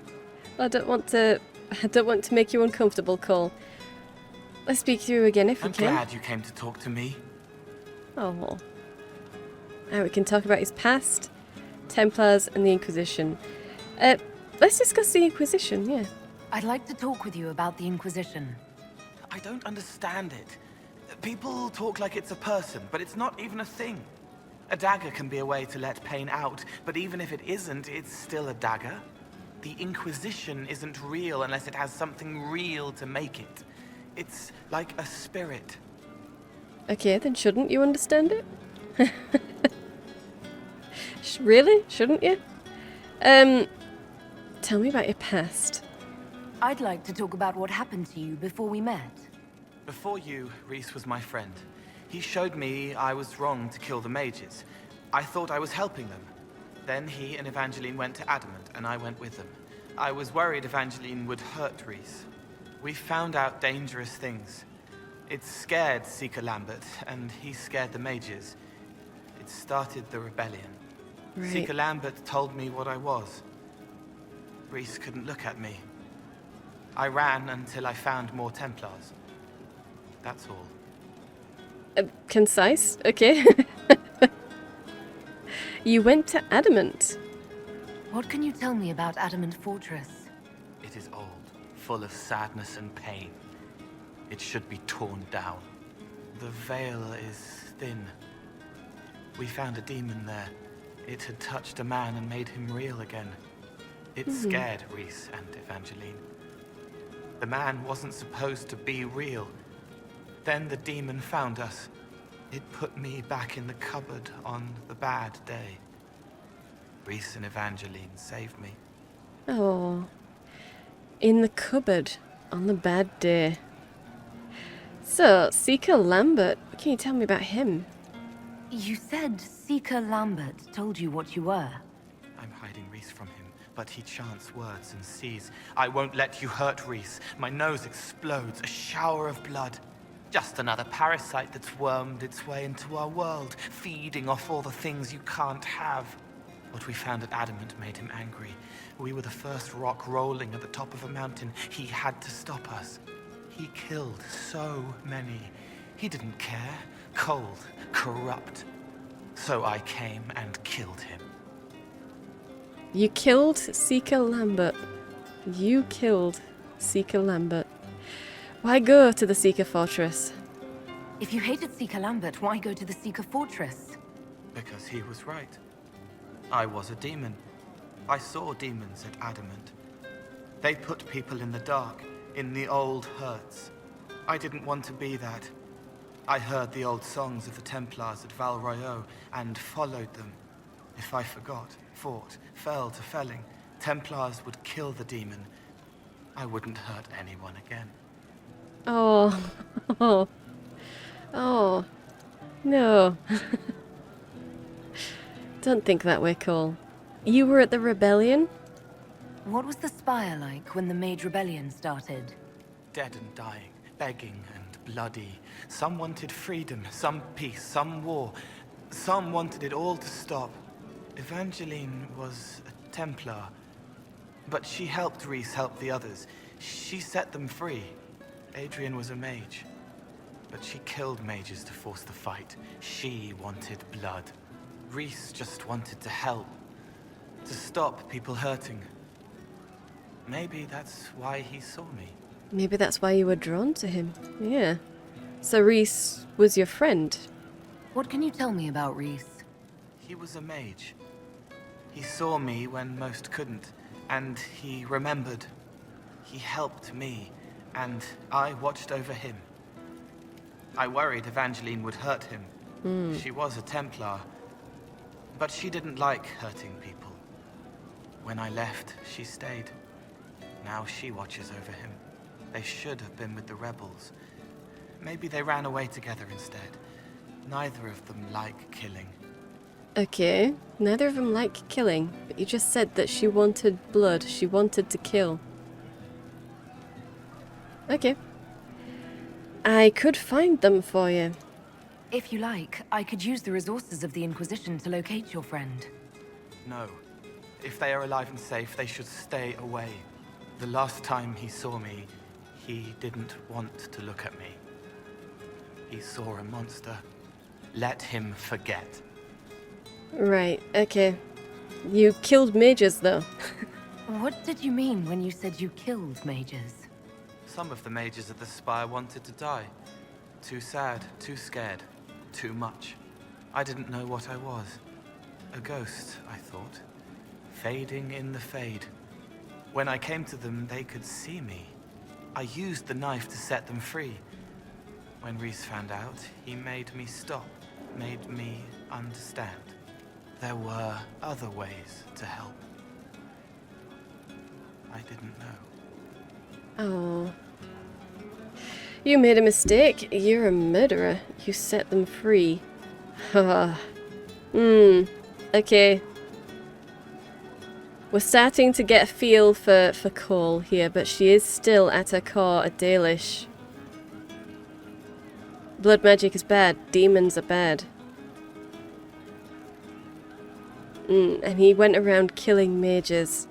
I don't want to make you uncomfortable, Cole. Let's speak to you again if we can. I'm glad you came to talk to me. Oh. Now we can talk about his past, Templars, and the Inquisition. Let's discuss the Inquisition, yeah. I'd like to talk with you about the Inquisition. I don't understand it. People talk like it's a person, but it's not even a thing. A dagger can be a way to let pain out, but even if it isn't, it's still a dagger. The Inquisition isn't real unless it has something real to make it. It's like a spirit. Okay, then shouldn't you understand it? Really? Shouldn't you? Tell me about your past. I'd like to talk about what happened to you before we met. Before you, Rhys was my friend. He showed me I was wrong to kill the mages. I thought I was helping them. Then he and Evangeline went to Adamant, and I went with them. I was worried Evangeline would hurt Rhys. We found out dangerous things. It scared Seeker Lambert, and he scared the mages. It started the rebellion. Right. Seeker Lambert told me what I was. Rhys couldn't look at me. I ran until I found more Templars. That's all. Concise? Okay. You went to Adamant. What can you tell me about Adamant Fortress? It is old, full of sadness and pain. It should be torn down. The veil is thin. We found a demon there. It had touched a man and made him real again. It scared Rhys and Evangeline. The man wasn't supposed to be real. Then the demon found us. It put me back in the cupboard on the bad day. Rhys and Evangeline saved me. Oh. In the cupboard on the bad day. So, Seeker Lambert, what can you tell me about him? You said Seeker Lambert told you what you were. I'm hiding Rhys from him, but he chants words and sees. I won't let you hurt Rhys. My nose explodes, a shower of blood. Just another parasite that's wormed its way into our world, feeding off all the things you can't have. What we found at Adamant made him angry. We were the first rock rolling at the top of a mountain. He had to stop us. He killed so many. He didn't care. Cold, corrupt. So I came and killed him. You killed Seeker Lambert. You killed Seeker Lambert. Why go to the Seeker Fortress? If you hated Seeker Lambert, why go to the Seeker Fortress? Because he was right. I was a demon. I saw demons at Adamant. They put people in the dark, in the old hurts. I didn't want to be that. I heard the old songs of the Templars at Val Royeaux and followed them. If I forgot, fought, fell to felling, Templars would kill the demon. I wouldn't hurt anyone again. Oh. Oh. No. Don't think that way, Cole. You were at the rebellion? What was the Spire like when the Mage Rebellion started? Dead and dying, begging and bloody. Some wanted freedom, some peace, some war. Some wanted it all to stop. Evangeline was a Templar, but she helped Rhys help the others. She set them free. Adrian was a mage, but she killed mages to force the fight. She wanted blood. Rhys just wanted to help, to stop people hurting. Maybe that's why he saw me. Maybe that's why you were drawn to him. Yeah. So Rhys was your friend? What can you tell me about Rhys? He was a mage. He saw me when most couldn't, and he remembered. He helped me, and I watched over him. I worried Evangeline would hurt him. She was a Templar, but she didn't like hurting people. When I left, she stayed. Now she watches over him. They should have been with the rebels. Maybe they ran away together instead. Neither of them like killing. Okay, neither of them like killing, but you just said that she wanted blood, she wanted to kill. Okay. I could find them for you. If you like, I could use the resources of the Inquisition to locate your friend. No. If they are alive and safe, they should stay away. The last time he saw me, he didn't want to look at me. He saw a monster. Let him forget. Right, okay. You killed mages, though. What did you mean when you said you killed mages? Some of the mages at the Spire wanted to die. Too sad, too scared, too much. I didn't know what I was. A ghost, I thought. Fading in the fade. When I came to them, they could see me. I used the knife to set them free. When Rhys found out, he made me stop, made me understand. There were other ways to help. I didn't know. Oh. You made a mistake. You're a murderer. You set them free. Haha. Okay. We're starting to get a feel for Cole here, but she is still at her core a Dalish. Blood magic is bad. Demons are bad. And he went around killing mages.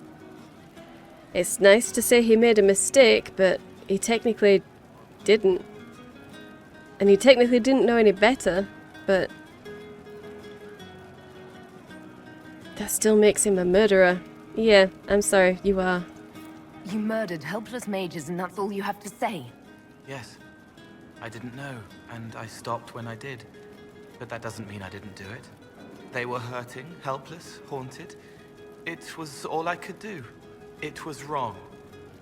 It's nice to say he made a mistake, but he technically didn't. And he technically didn't know any better, but that still makes him a murderer. Yeah, I'm sorry, you are. You murdered helpless mages and that's all you have to say? Yes. I didn't know, and I stopped when I did. But that doesn't mean I didn't do it. They were hurting, helpless, haunted. It was all I could do. It was wrong.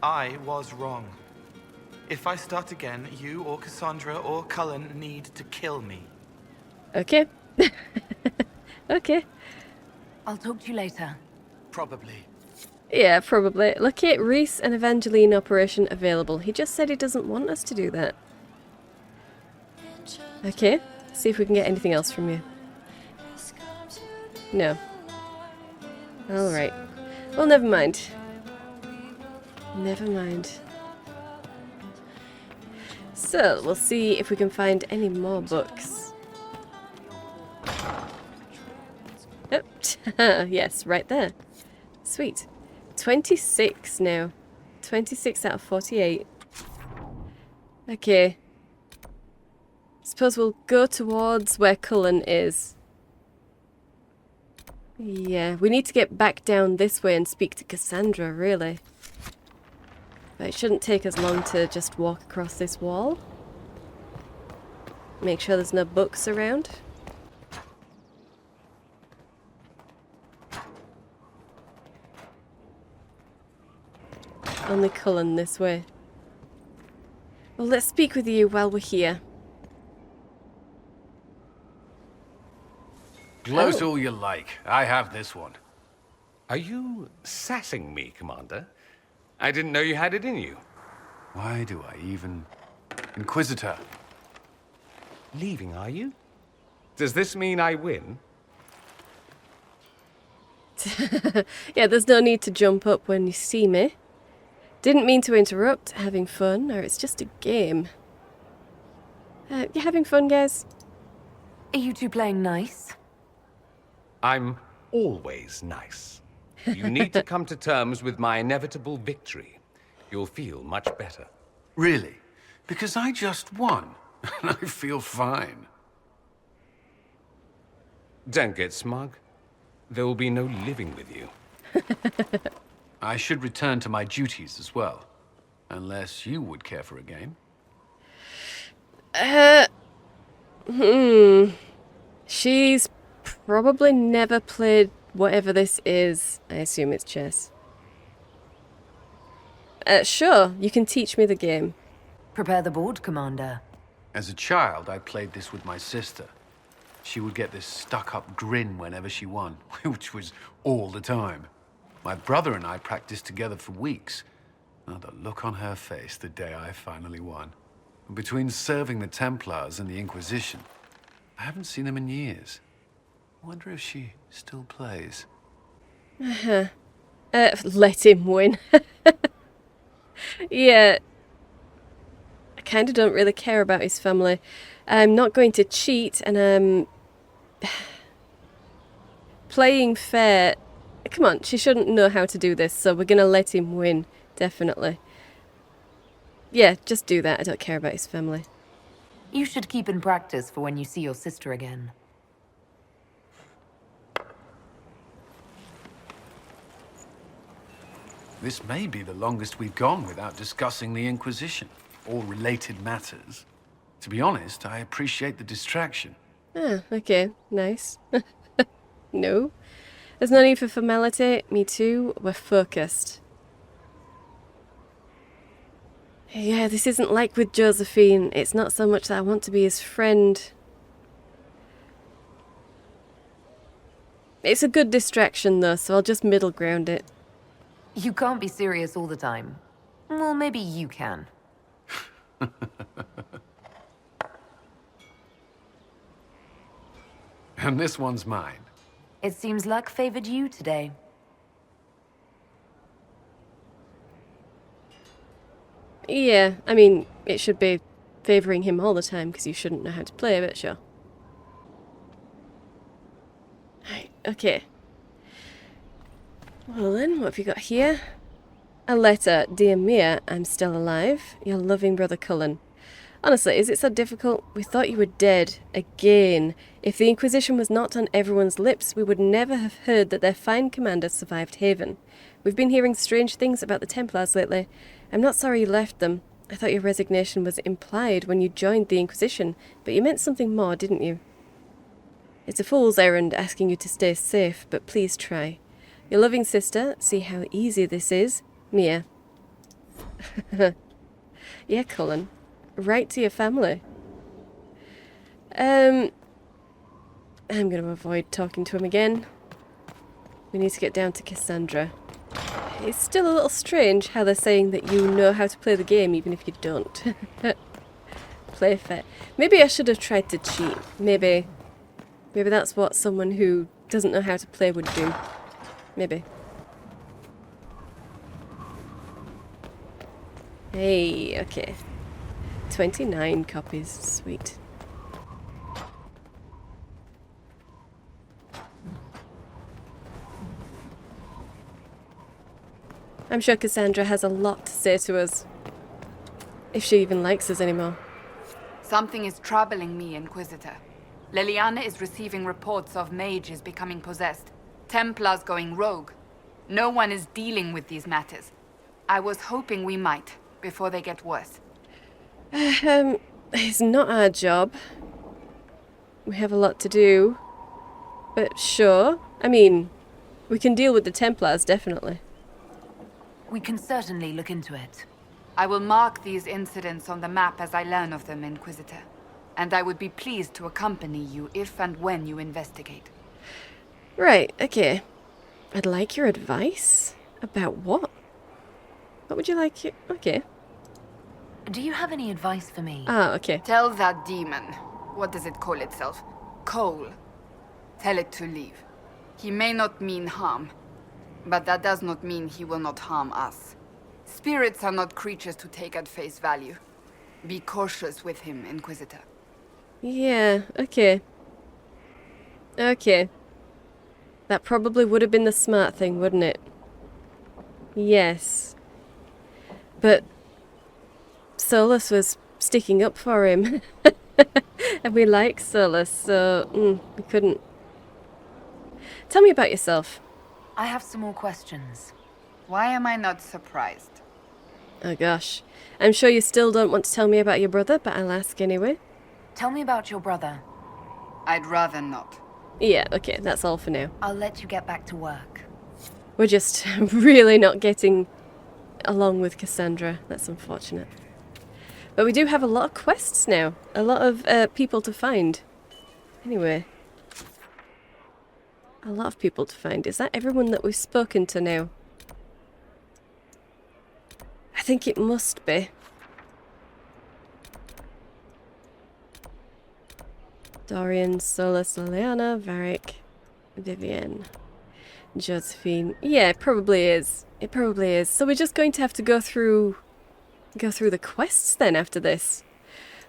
I was wrong. If I start again, you or Cassandra or Cullen need to kill me. Okay. Okay. I'll talk to you later. Probably. Yeah, probably. Locate Reese and Evangeline operation available. He just said he doesn't want us to do that. Okay. See if we can get anything else from you. No. Alright. Well, never mind. Never mind. So, we'll see if we can find any more books. Oh, yes, right there. Sweet. 26 now. 26 out of 48. Okay. Suppose we'll go towards where Cullen is. Yeah, we need to get back down this way and speak to Cassandra, really. But it shouldn't take us long to just walk across this wall. Make sure there's no books around. Only Cullen this way. Well, let's speak with you while we're here. Gloat all you like. I have this one. Are you sassing me, Commander? I didn't know you had it in you. Why do I even... Inquisitor. Leaving, are you? Does this mean I win? Yeah, there's no need to jump up when you see me. Didn't mean to interrupt. Having fun, or it's just a game. You having fun, guys? Are you two playing nice? I'm always nice. You need to come to terms with my inevitable victory. You'll feel much better. Really? Because I just won. And I feel fine. Don't get smug. There will be no living with you. I should return to my duties as well. Unless you would care for a game. She's probably never played whatever this is. I assume it's chess. Sure, you can teach me the game. Prepare the board, Commander. As a child, I played this with my sister. She would get this stuck-up grin whenever she won, which was all the time. My brother and I practiced together for weeks. Oh, the look on her face the day I finally won. Between serving the Templars and the Inquisition, I haven't seen them in years. I wonder if she still plays. Let him win. Yeah. I kind of don't really care about his family. I'm not going to cheat, and I'm playing fair. Come on, she shouldn't know how to do this, so we're going to let him win, definitely. Yeah, just do that. I don't care about his family. You should keep in practice for when you see your sister again. This may be the longest we've gone without discussing the Inquisition, or related matters. To be honest, I appreciate the distraction. Ah, okay, nice. No. There's no need for formality. Me too. We're focused. Yeah, this isn't like with Josephine. It's not so much that I want to be his friend. It's a good distraction though, so I'll just middle ground it. You can't be serious all the time. Well, maybe you can. And this one's mine. It seems luck favored you today. Yeah, I mean, it should be favouring him all the time because you shouldn't know how to play, but sure. Right, okay. Well then, what have you got here? A letter. Dear Mia, I'm still alive. Your loving brother Cullen. Honestly, is it so difficult? We thought you were dead. Again. If the Inquisition was not on everyone's lips, we would never have heard that their fine commander survived Haven. We've been hearing strange things about the Templars lately. I'm not sorry you left them. I thought your resignation was implied when you joined the Inquisition, but you meant something more, didn't you? It's a fool's errand asking you to stay safe, but please try. Your loving sister, see how easy this is, Mia. Yeah, Cullen. Write to your family. I'm going to avoid talking to him again. We need to get down to Cassandra. It's still a little strange how they're saying that you know how to play the game even if you don't. Play fair. Maybe I should have tried to cheat. Maybe that's what someone who doesn't know how to play would do. Maybe. Hey, okay. 29 copies. Sweet. I'm sure Cassandra has a lot to say to us. If she even likes us anymore. Something is troubling me, Inquisitor. Leliana is receiving reports of mages becoming possessed, Templars going rogue. No one is dealing with these matters. I was hoping we might, before they get worse. It's not our job. We have a lot to do. But sure. I mean, we can deal with the Templars, definitely. We can certainly look into it. I will mark these incidents on the map as I learn of them, Inquisitor. And I would be pleased to accompany you if and when you investigate. Right, okay. I'd like your advice? About what? What would you like? Okay. Do you have any advice for me? Ah, okay. Tell that demon, what does it call itself? Cole. Tell it to leave. He may not mean harm, but that does not mean he will not harm us. Spirits are not creatures to take at face value. Be cautious with him, Inquisitor. Yeah, okay. Okay. That probably would have been the smart thing, wouldn't it? Yes. But Seylis was sticking up for him. And we like Seylis, so we couldn't. Tell me about yourself. I have some more questions. Why am I not surprised? Oh gosh. I'm sure you still don't want to tell me about your brother, but I'll ask anyway. Tell me about your brother. I'd rather not. Yeah, okay, that's all for now. I'll let you get back to work. We're just really not getting along with Cassandra. That's unfortunate. But we do have a lot of quests now. A lot of people to find. Anyway. A lot of people to find. Is that everyone that we've spoken to now? I think it must be. Dorian, Seylis, Liliana, Varric, Vivienne, Josephine. Yeah, it probably is. It probably is. So we're just going to have to go through the quests then after this.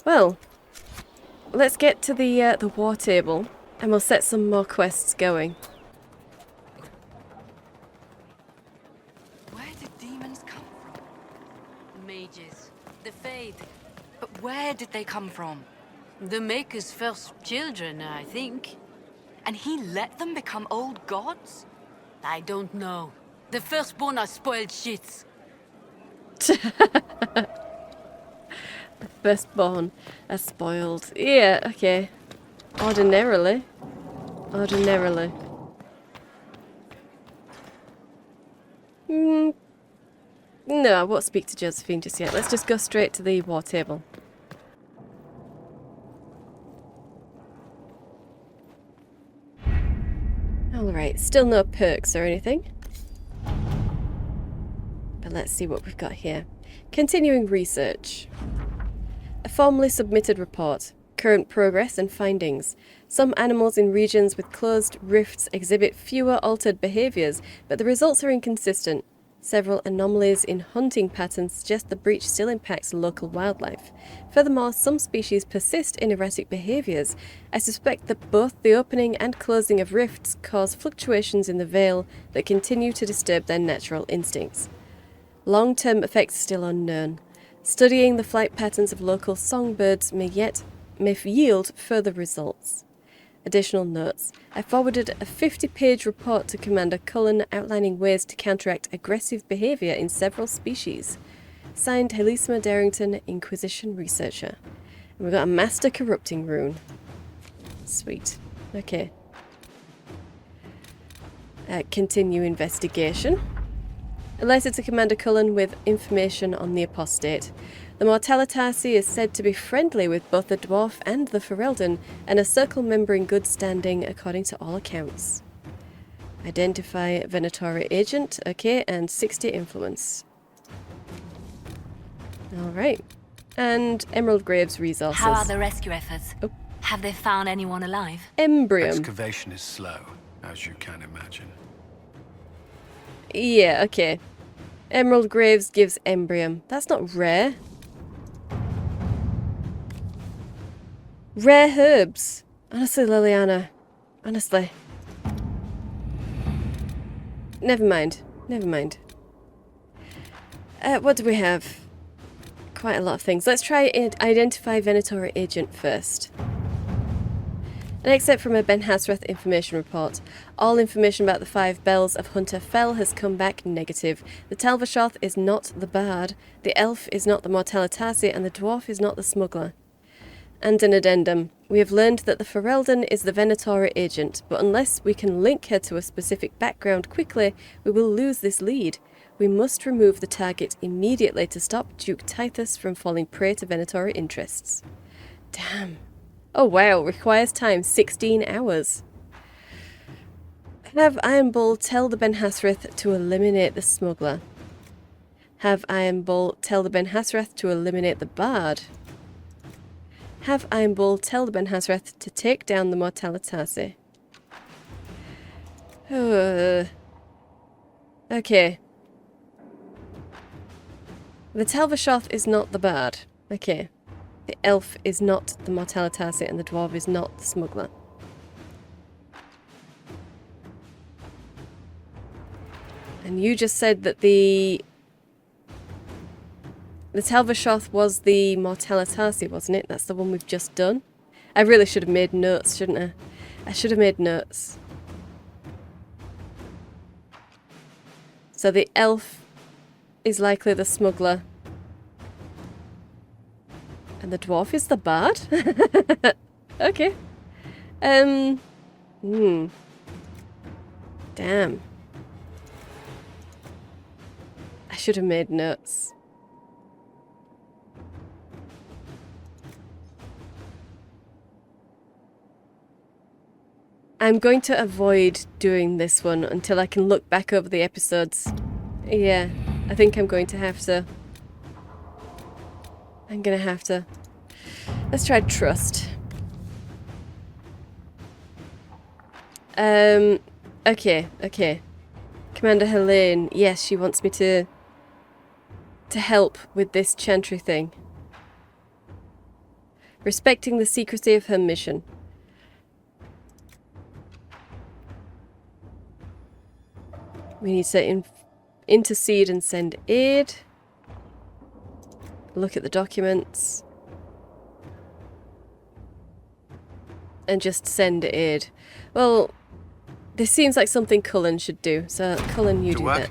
Well, let's get to the war table and we'll set some more quests going. Where did demons come from? Mages. The Faith. But where did they come from? The Maker's first children, I think. And he let them become old gods? I don't know. The firstborn are spoiled shits. The firstborn are spoiled. Yeah, okay. Ordinarily. Ordinarily. No, I won't speak to Josephine just yet. Let's just go straight to the war table. Alright, still no perks or anything. But let's see what we've got here. Continuing research. A formally submitted report. Current progress and findings. Some animals in regions with closed rifts exhibit fewer altered behaviours, but the results are inconsistent. Several anomalies in hunting patterns suggest the breach still impacts local wildlife. Furthermore, some species persist in erratic behaviours. I suspect that both the opening and closing of rifts cause fluctuations in the veil that continue to disturb their natural instincts. Long-term effects still unknown. Studying the flight patterns of local songbirds may yield further results. Additional notes. I forwarded a 50-page report to Commander Cullen outlining ways to counteract aggressive behaviour in several species. Signed, Helisma Darrington, Inquisition Researcher. And we've got a Master Corrupting Rune. Sweet. Okay. Continue investigation. A letter to Commander Cullen with information on the apostate. The Mortalitasi is said to be friendly with both the dwarf and the Ferelden, and a circle member in good standing according to all accounts. Identify Venatori agent, okay, and 60 influence. Alright. And Emerald Graves resources. How are the rescue efforts? Oh. Have they found anyone alive? Embrium. Excavation is slow, as you can imagine. Yeah, okay. Emerald Graves gives Embrium. That's not rare. Rare herbs. Honestly, Liliana. Honestly. Never mind. Never mind. What do we have? Quite a lot of things. Let's try and identify Venatori agent first. An excerpt from a Ben Hasrath information report. All information about the 5 bells of Hunter Fell has come back negative. The Talvashoth is not the bard, the elf is not the Mortalitasi, and the dwarf is not the smuggler. And an addendum. We have learned that the Ferelden is the Venatori agent, but unless we can link her to a specific background quickly, we will lose this lead. We must remove the target immediately to stop Duke Tithus from falling prey to Venatori interests. Damn. Oh wow, requires time 16 hours. Have Iron Bull tell the Ben Hasrath to eliminate the smuggler. Have Iron Bull tell the Ben Hasrath to eliminate the bard. Have Iron Bull tell the Ben Hasrath to take down the Mortalitasi. Okay. The Talvashoth is not the bard. Okay. The elf is not the Mortalitasi and the dwarf is not the smuggler. And you just said that the Talvashoth was the Mortalitasi, wasn't it? That's the one we've just done. I really should have made notes, shouldn't I? I should have made notes. So the elf is likely the smuggler. And the dwarf is the bard? Okay. Damn. I should have made notes. I'm going to avoid doing this one until I can look back over the episodes. Yeah, I think I'm going to have to. I'm gonna have to. Let's try trust. Okay. Commander Helene, yes, she wants me to help with this chantry thing. Respecting the secrecy of her mission. We need to intercede and send aid. Look at the documents. And just send aid. Well, this seems like something Cullen should do. So, Cullen, you do that.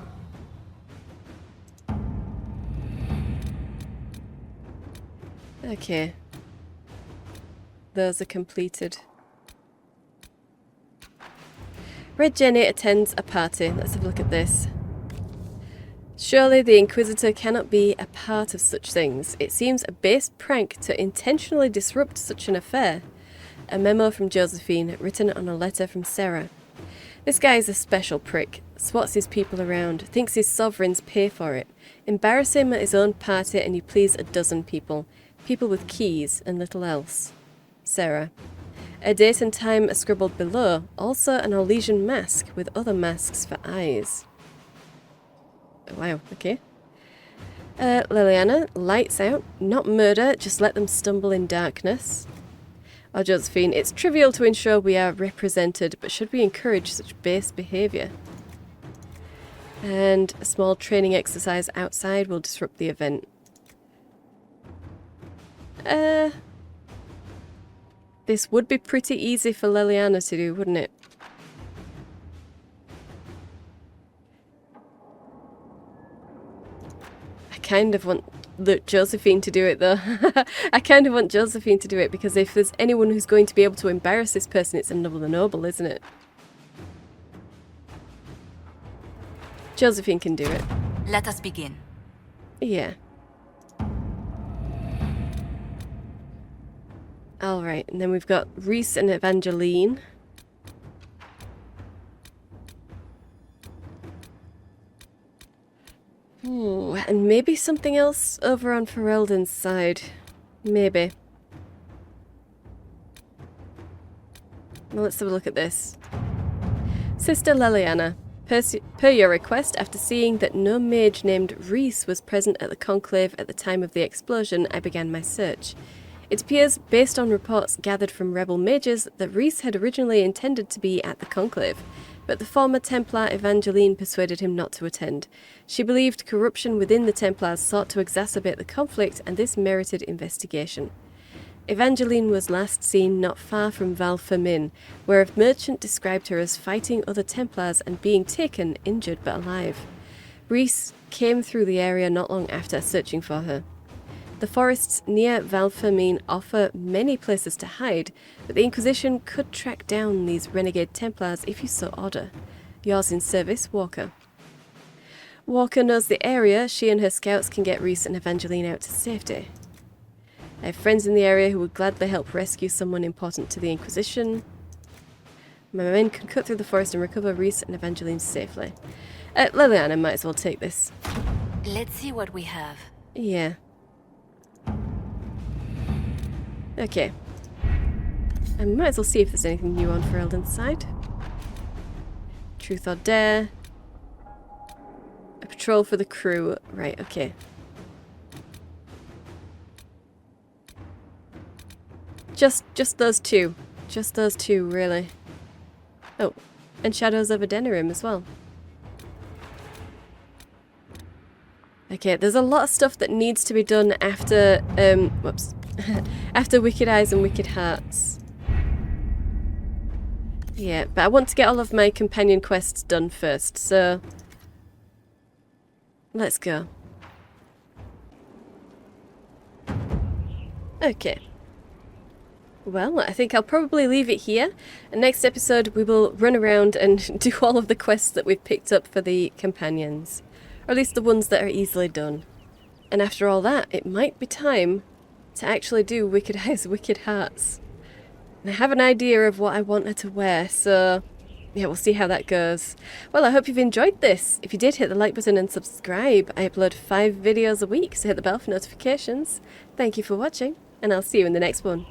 Okay. Those are completed. Red Jenny attends a party. Let's have a look at this. Surely the Inquisitor cannot be a part of such things. It seems a base prank to intentionally disrupt such an affair. A memo from Josephine, written on a letter from Sarah. This guy is a special prick. Swats his people around. Thinks his sovereigns pay for it. Embarrass him at his own party and you please a dozen people. People with keys and little else. Sarah. A date and time are scribbled below. Also an Orlesian mask with other masks for eyes. Wow, okay. Liliana, lights out. Not murder, just let them stumble in darkness. Or Josephine, it's trivial to ensure we are represented, but should we encourage such base behaviour? And a small training exercise outside will disrupt the event. This would be pretty easy for Liliana to do, wouldn't it? I kind of want Josephine to do it, though. I kind of want Josephine to do it, because if there's anyone who's going to be able to embarrass this person, it's another noble, isn't it? Josephine can do it. Let us begin. Yeah. Alright, and then we've got Rhys and Evangeline. Ooh, and maybe something else over on Ferelden's side. Maybe. Well, let's have a look at this. Sister Liliana, per your request, after seeing that no mage named Rhys was present at the Conclave at the time of the explosion, I began my search. It appears, based on reports gathered from rebel mages, that Rhys had originally intended to be at the Conclave, but the former Templar Evangeline persuaded him not to attend. She believed corruption within the Templars sought to exacerbate the conflict, and this merited investigation. Evangeline was last seen not far from Val Fermin, where a merchant described her as fighting other Templars and being taken, injured but alive. Rhys came through the area not long after, searching for her. The forests near Val Fermin offer many places to hide, but the Inquisition could track down these renegade Templars if you so order. Yours in service, Walker. Walker knows the area. She and her scouts can get Rhys and Evangeline out to safety. I have friends in the area who would gladly help rescue someone important to the Inquisition. My men can cut through the forest and recover Rhys and Evangeline safely. Liliana might as well take this. Let's see what we have. Yeah. Okay. I might as well see if there's anything new on Ferelden's side. Truth or dare. A patrol for the crew. Right, okay. Just those two. Just those two, really. Oh, and Shadows over Denerim as well. Okay, there's a lot of stuff that needs to be done after, whoops. After Wicked Eyes and Wicked Hearts. Yeah, but I want to get all of my companion quests done first, so let's go. Okay. Well, I think I'll probably leave it here. And next episode we will run around and do all of the quests that we've picked up for the companions. Or at least the ones that are easily done. And after all that, it might be time to actually do Wicked Eyes, Wicked Hearts. And I have an idea of what I want her to wear, so yeah, we'll see how that goes. Well, I hope you've enjoyed this. If you did, hit the like button and subscribe. I upload 5 videos a week, so hit the bell for notifications. Thank you for watching, and I'll see you in the next one.